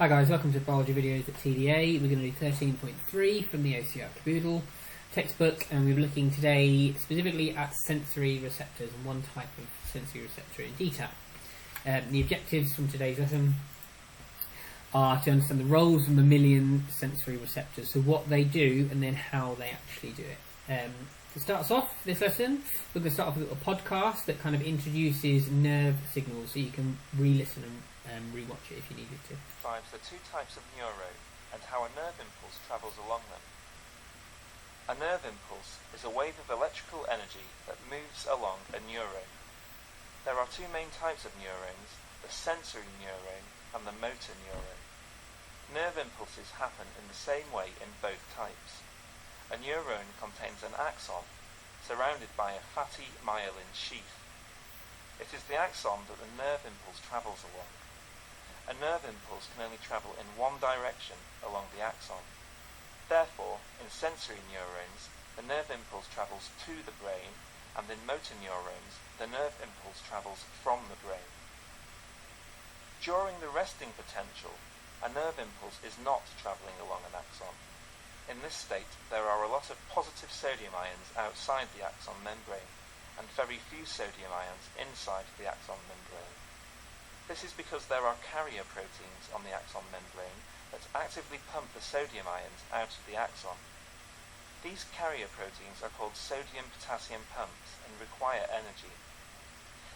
Hi guys, welcome to Biology Videos at TDA. We're going to do 13.3 from the OCR Caboodle textbook, and we're looking today specifically at sensory receptors and one type of sensory receptor in detail. The objectives from today's lesson are to understand the roles of mammalian sensory receptors, so what they do and then how they actually do it. To start us off, this lesson, we're going to start off with a podcast that kind of introduces nerve signals, so you can re-listen and re-watch it if you needed to. Describes the two types of neurone and how a nerve impulse travels along them. A nerve impulse is a wave of electrical energy that moves along a neurone. There are two main types of neurons, the sensory neurone and the motor neurone. Nerve impulses happen in the same way in both types. A neurone contains an axon surrounded by a fatty myelin sheath. It is the axon that the nerve impulse travels along. A nerve impulse can only travel in one direction along the axon. Therefore, in sensory neurons, the nerve impulse travels to the brain, and in motor neurons, the nerve impulse travels from the brain. During the resting potential, a nerve impulse is not travelling along an axon. In this state, there are a lot of positive sodium ions outside the axon membrane, and very few sodium ions inside the axon membrane. This is because there are carrier proteins on the axon membrane that actively pump the sodium ions out of the axon. These carrier proteins are called sodium-potassium pumps and require energy.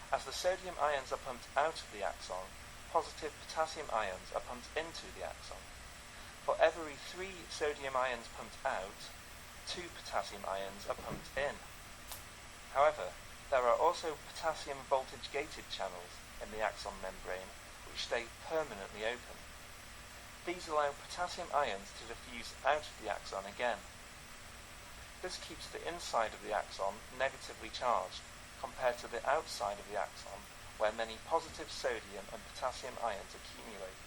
As the sodium ions are pumped out of the axon, positive potassium ions are pumped into the axon. For every 3 sodium ions pumped out, 2 potassium ions are pumped in. However, there are also potassium voltage-gated channels in the axon membrane which stay permanently open. These allow potassium ions to diffuse out of the axon again. This keeps the inside of the axon negatively charged compared to the outside of the axon where many positive sodium and potassium ions accumulate.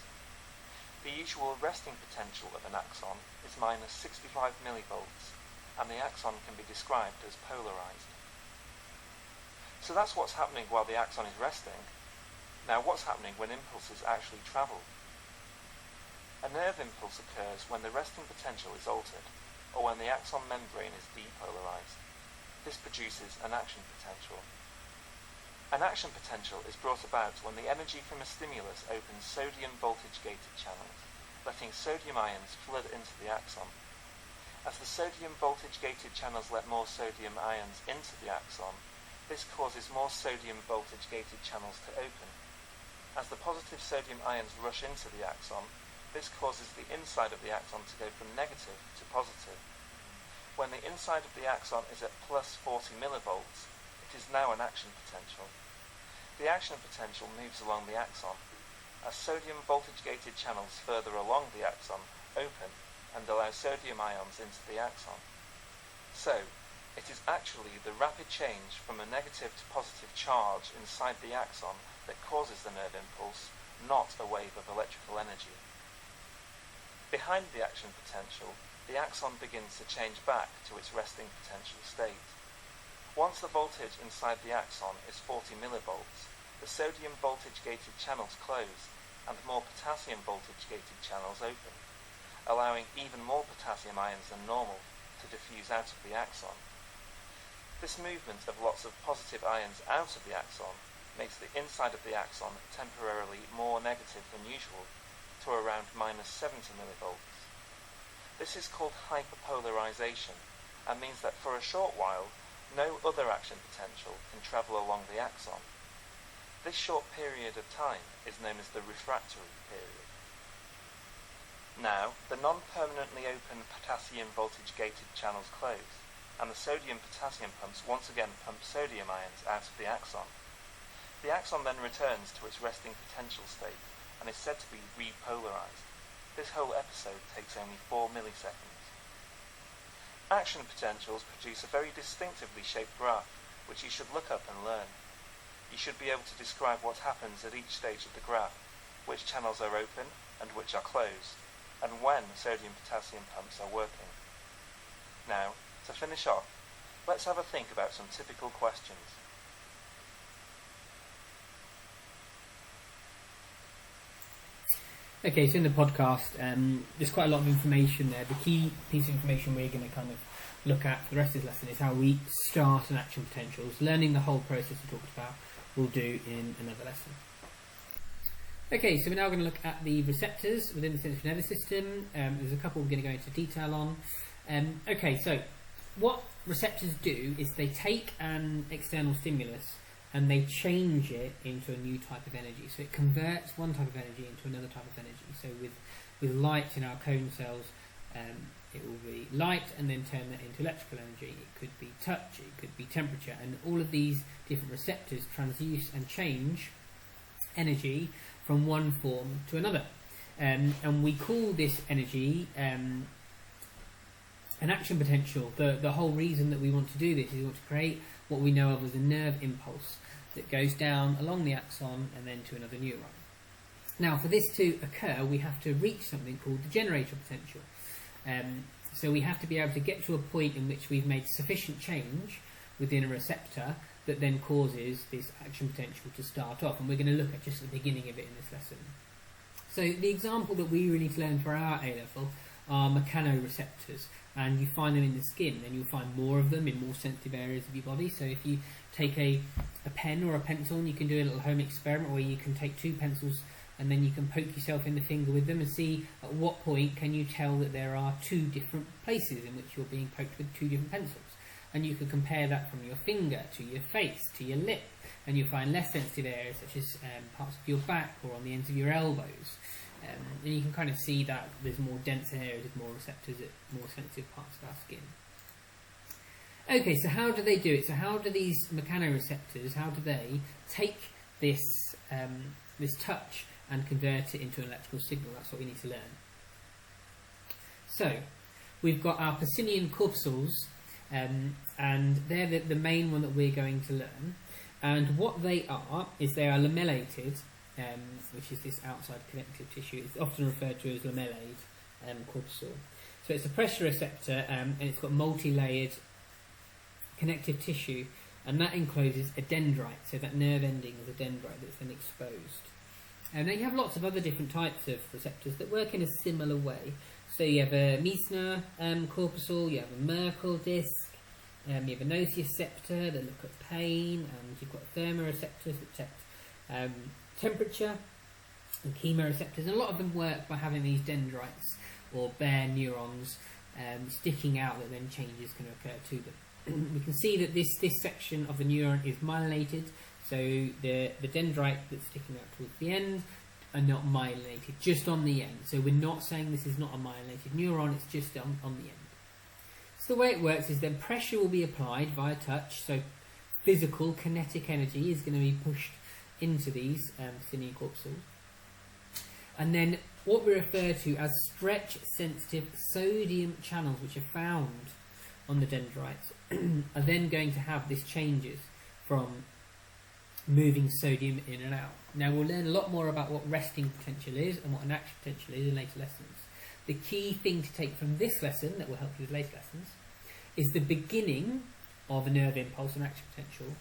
The usual resting potential of an axon is minus 65 millivolts, and the axon can be described as polarized. So that's what's happening while the axon is resting. Now what's happening when impulses actually travel? A nerve impulse occurs when the resting potential is altered, or when the axon membrane is depolarized. This produces an action potential. An action potential is brought about when the energy from a stimulus opens sodium voltage-gated channels, letting sodium ions flood into the axon. As the sodium voltage-gated channels let more sodium ions into the axon, this causes more sodium voltage-gated channels to open. As the positive sodium ions rush into the axon, this causes the inside of the axon to go from negative to positive. When the inside of the axon is at plus 40 millivolts, it is now an action potential. The action potential moves along the axon, as sodium voltage-gated channels further along the axon open and allow sodium ions into the axon. So, it is actually the rapid change from a negative to positive charge inside the axon that causes the nerve impulse, not a wave of electrical energy. Behind the action potential, the axon begins to change back to its resting potential state. Once the voltage inside the axon is 40 millivolts, the sodium voltage-gated channels close and more potassium voltage-gated channels open, allowing even more potassium ions than normal to diffuse out of the axon. This movement of lots of positive ions out of the axon makes the inside of the axon temporarily more negative than usual, to around minus 70 millivolts. This is called hyperpolarization, and means that for a short while, no other action potential can travel along the axon. This short period of time is known as the refractory period. Now, the non-permanently open potassium voltage-gated channels close, and the sodium-potassium pumps once again pump sodium ions out of the axon. The axon then returns to its resting potential state and is said to be repolarized. This whole episode takes only 4 milliseconds. Action potentials produce a very distinctively shaped graph, which you should look up and learn. You should be able to describe what happens at each stage of the graph, which channels are open and which are closed, and when sodium-potassium pumps are working. Now, to finish off, let's have a think about some typical questions. Okay, so in the podcast, there's quite a lot of information there. The key piece of information we're going to kind of look at for the rest of this lesson is how we start an action potentials. Learning the whole process we talked about we'll do in another lesson. Okay, so we're now going to look at the receptors within the sensory nervous system. There's a couple we're going to go into detail on. Okay, so what receptors do is they take an external stimulus and they change it into a new type of energy. So it converts one type of energy into another type of energy. So with light in our cone cells, it will be light and then turn that into electrical energy. It could be touch, it could be temperature, and all of these different receptors transduce and change energy from one form to another. And we call this energy an action potential. The whole reason that we want to do this is we want to create what we know of as a nerve impulse that goes down along the axon and then to another neuron. Now, for this to occur, we have to reach something called the generator potential. So we have to be able to get to a point in which we've made sufficient change within a receptor that then causes this action potential to start off. And we're going to look at just the beginning of it in this lesson. So the example that we really need to learn for our A-level are mechanoreceptors. And you find them in the skin, and you'll find more of them in more sensitive areas of your body. So if you take a pen or a pencil, and you can do a little home experiment where you can take two pencils and then you can poke yourself in the finger with them and see at what point can you tell that there are two different places in which you're being poked with two different pencils. And you can compare that from your finger to your face to your lip, and you'll find less sensitive areas such as parts of your back or on the ends of your elbows. And you can kind of see that there's more dense areas with more receptors at more sensitive parts of our skin. Okay, so how do they do it? So how do these mechanoreceptors, how do they take this this touch and convert it into an electrical signal? That's what we need to learn. So we've got our Pacinian corpuscles, and they're the main one that we're going to learn. And what they are is they are lamellated, which is this outside connective tissue. It's often referred to as lamellate corpuscle. So it's a pressure receptor, and it's got multi-layered connective tissue, and that encloses a dendrite. So that nerve ending is a dendrite that's then exposed. And then you have lots of other different types of receptors that work in a similar way. So you have a Meissner corpuscle, you have a Merkel disc, you have a nociceptor that look at pain, and you've got thermoreceptors that detect temperature, and chemoreceptors. And a lot of them work by having these dendrites or bare neurons sticking out that then changes can occur to them. We can see that this section of the neuron is myelinated, so the dendrite that's sticking out towards the end are not myelinated, just on the end. So we're not saying this is not a myelinated neuron, it's just on the end. So the way it works is then pressure will be applied via touch, so physical kinetic energy is going to be pushed into these Pacinian corpuscles. And then what we refer to as stretch-sensitive sodium channels, which are found on the dendrites, are then going to have these changes from moving sodium in and out. Now we'll learn a lot more about what resting potential is and what an action potential is in later lessons. The key thing to take from this lesson, that will help you with later lessons, is the beginning of a nerve impulse and action potential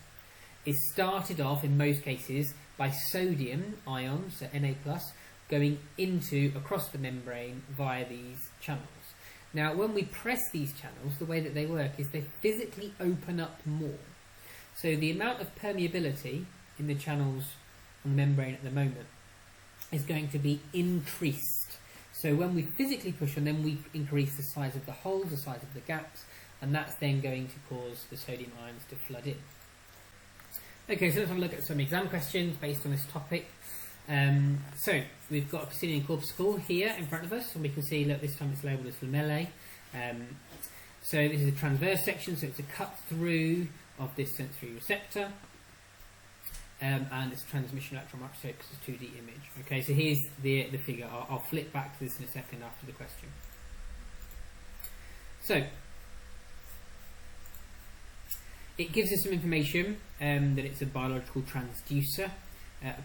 is started off in most cases by sodium ions, so Na+, going across the membrane via these channels. Now when we press these channels, the way that they work is they physically open up more. So the amount of permeability in the channels on the membrane at the moment is going to be increased. So when we physically push on them, we increase the size of the holes, the size of the gaps, and that's then going to cause the sodium ions to flood in. Okay, so let's have a look at some exam questions based on this topic. So we've got a Pacinian corpuscle here in front of us, and we can see, look, this time it's labelled as lamellae. So this is a transverse section, so it's a cut through of this sensory receptor, and it's transmission electron microscope because it's a 2D image. Okay, so here's the figure. I'll flip back to this in a second after the question. So it gives us some information that it's a biological transducer.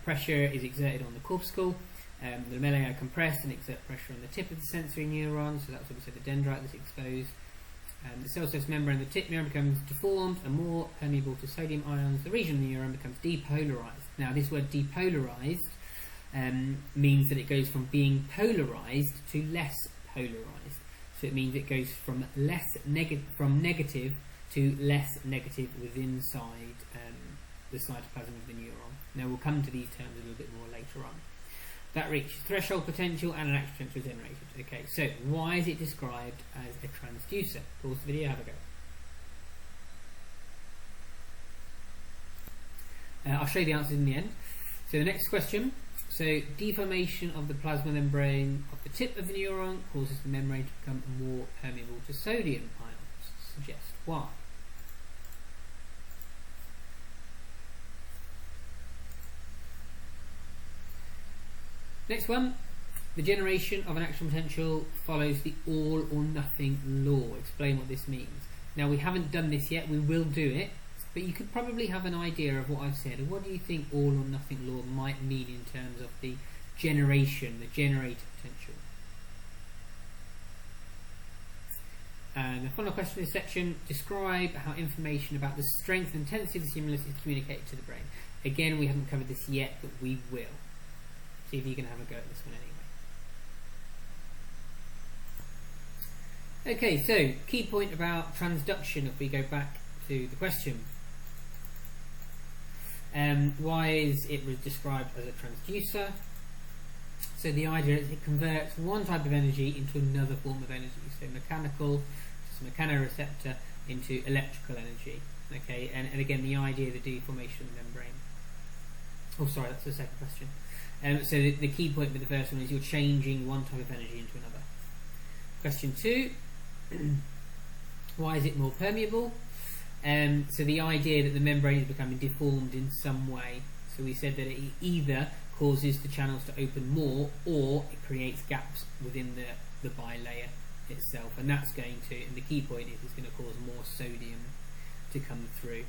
Pressure is exerted on the corpuscle. The lamellae are compressed and exert pressure on the tip of the sensory neuron, so that's obviously the dendrite that's exposed. The cell surface membrane of the tip neuron becomes deformed and more permeable to sodium ions. The region of the neuron becomes depolarized. Now this word depolarized means that it goes from being polarized to less polarized. So it means it goes from negative to less negative within the cytoplasm of the neuron. Now we'll come to these terms a little bit more later on. That reaches threshold potential and an action potential is generated. Okay, so why is it described as a transducer? Pause the video, have a go. I'll show you the answers in the end. So the next question. So deformation of the plasma membrane of the tip of the neuron causes the membrane to become more permeable to sodium ions. Suggest why? Next one. The generation of an action potential follows the all or nothing law. Explain what this means. Now we haven't done this yet, we will do it, but you could probably have an idea of what I've said. And what do you think all or nothing law might mean in terms of the generation, the generator potential? And the final question in this section, describe how information about the strength and intensity of the stimulus is communicated to the brain. Again, we haven't covered this yet, but we will. See if you can have a go at this one anyway. Okay, so key point about transduction if we go back to the question. Why is it described as a transducer? So the idea is it converts one type of energy into another form of energy. So mechanical, so mechanoreceptor into electrical energy. Okay, and again the idea of the deformation of the membrane. Oh, sorry, that's the second question. So the key point with the first one is you're changing one type of energy into another. Question 2. Why is it more permeable? So the idea that the membrane is becoming deformed in some way. So we said that it either causes the channels to open more or it creates gaps within the bilayer itself. And that's going to, and the key point is it's going to cause more sodium to come through.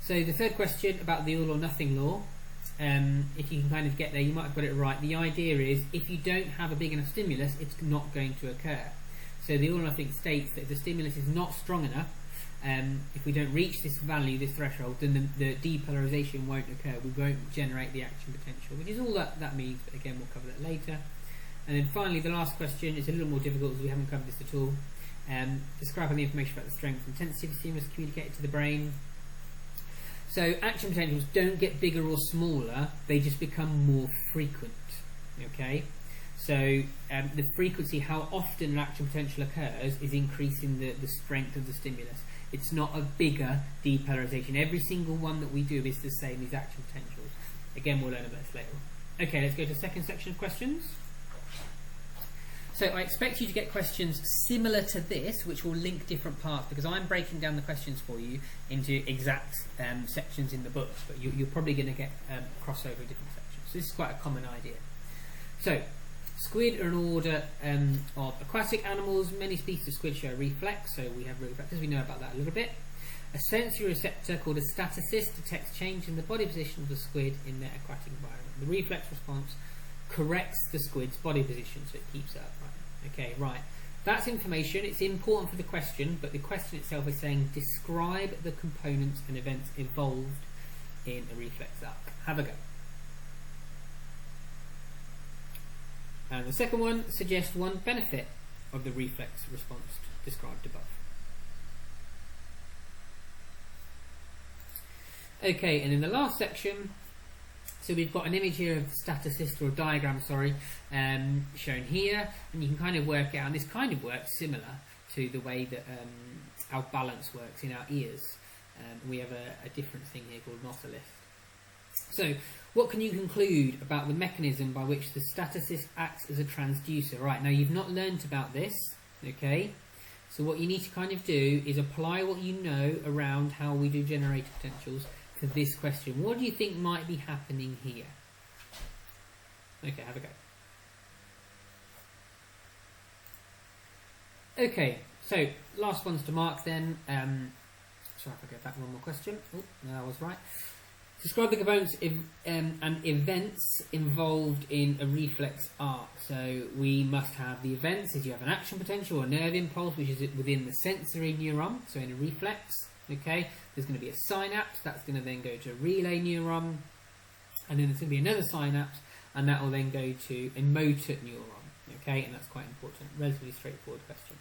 So the third question about the all or nothing law, if you can kind of get there, you might have got it right. The idea is if you don't have a big enough stimulus, it's not going to occur. So the all or nothing states that if the stimulus is not strong enough, if we don't reach this value, this threshold, then the depolarization won't occur. We won't generate the action potential, which is all that means, but again we'll cover that later. And then finally the last question is a little more difficult because we haven't covered this at all. Describe the information about the strength and intensity of the stimulus communicated to the brain. So action potentials don't get bigger or smaller, they just become more frequent. Okay, so the frequency, how often an action potential occurs, is increasing the strength of the stimulus. It's not a bigger depolarization. Every single one that we do is the same as action potentials. Again, we'll learn about this later on. Okay, let's go to the second section of questions. So I expect you to get questions similar to this, which will link different parts, because I'm breaking down the questions for you into exact sections in the books, but you're probably going to get crossover of different sections. So this is quite a common idea. So, squid are an order of aquatic animals. Many species of squid show a reflex, so we have reflexes. We know about that a little bit. A sensory receptor called a statocist detects change in the body position of the squid in their aquatic environment. The reflex response corrects the squid's body position, so it keeps it upright. Okay, right. That's information. It's important for the question, but the question itself is saying describe the components and events involved in a reflex arc. Have a go. And the second one, suggest one benefit of the reflex response described above. Okay, and in the last section, so we've got an image here of the statocist, or a diagram, sorry, shown here, and you can kind of work out, and this kind of works similar to the way that our balance works in our ears. We have a different thing here called nautilus. So, what can you conclude about the mechanism by which the statocist acts as a transducer? Right, now you've not learnt about this, okay? So what you need to kind of do is apply what you know around how we do generator potentials to this question. What do you think might be happening here? Okay, have a go. Okay, so last ones to mark then. Sorry if I go back one more question. Oh, no, that was right. Describe the components and events involved in a reflex arc. So we must have the events as you have an action potential or nerve impulse, which is within the sensory neuron. So in a reflex, okay, there's going to be a synapse. That's going to then go to a relay neuron. and then there's going to be another synapse, and that will then go to a motor neuron. Okay, and that's quite important. Relatively straightforward question.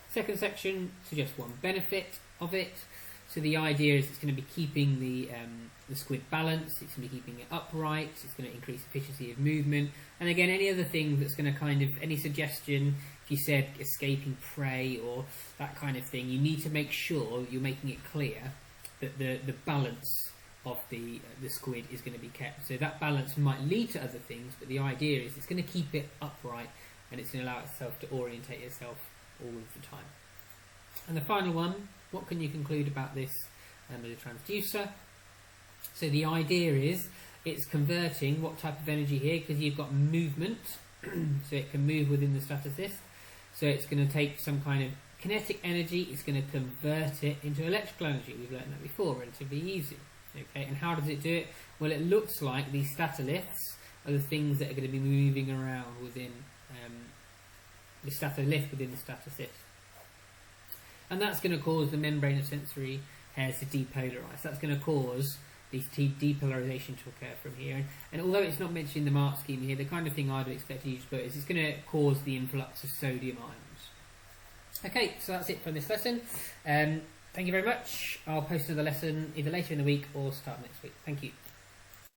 Second section suggests one benefit of it. So the idea is it's going to be keeping the squid balanced, it's going to be keeping it upright, it's going to increase efficiency of movement, and again any other thing that's going to kind of, any suggestion, if you said escaping prey or that kind of thing, you need to make sure you're making it clear that the balance of the squid is going to be kept. So that balance might lead to other things, but the idea is it's going to keep it upright and it's going to allow itself to orientate itself all of the time. And the final one, what can you conclude about this as a transducer? So the idea is it's converting what type of energy here, because you've got movement, so it can move within the statocist. So it's going to take some kind of kinetic energy, it's going to convert it into electrical energy. We've learned that before, relatively easy. Okay, and how does it do it? Well, it looks like these statoliths are the things that are going to be moving around within the statolith within the statocist. And that's going to cause the membrane of sensory hairs to depolarize. That's going to cause these depolarization to occur from here. And although it's not mentioned in the mark scheme here, the kind of thing I'd expect you to put is it's going to cause the influx of sodium ions. Okay, so that's it for this lesson. Thank you very much. I'll post another lesson either later in the week or start next week. Thank you.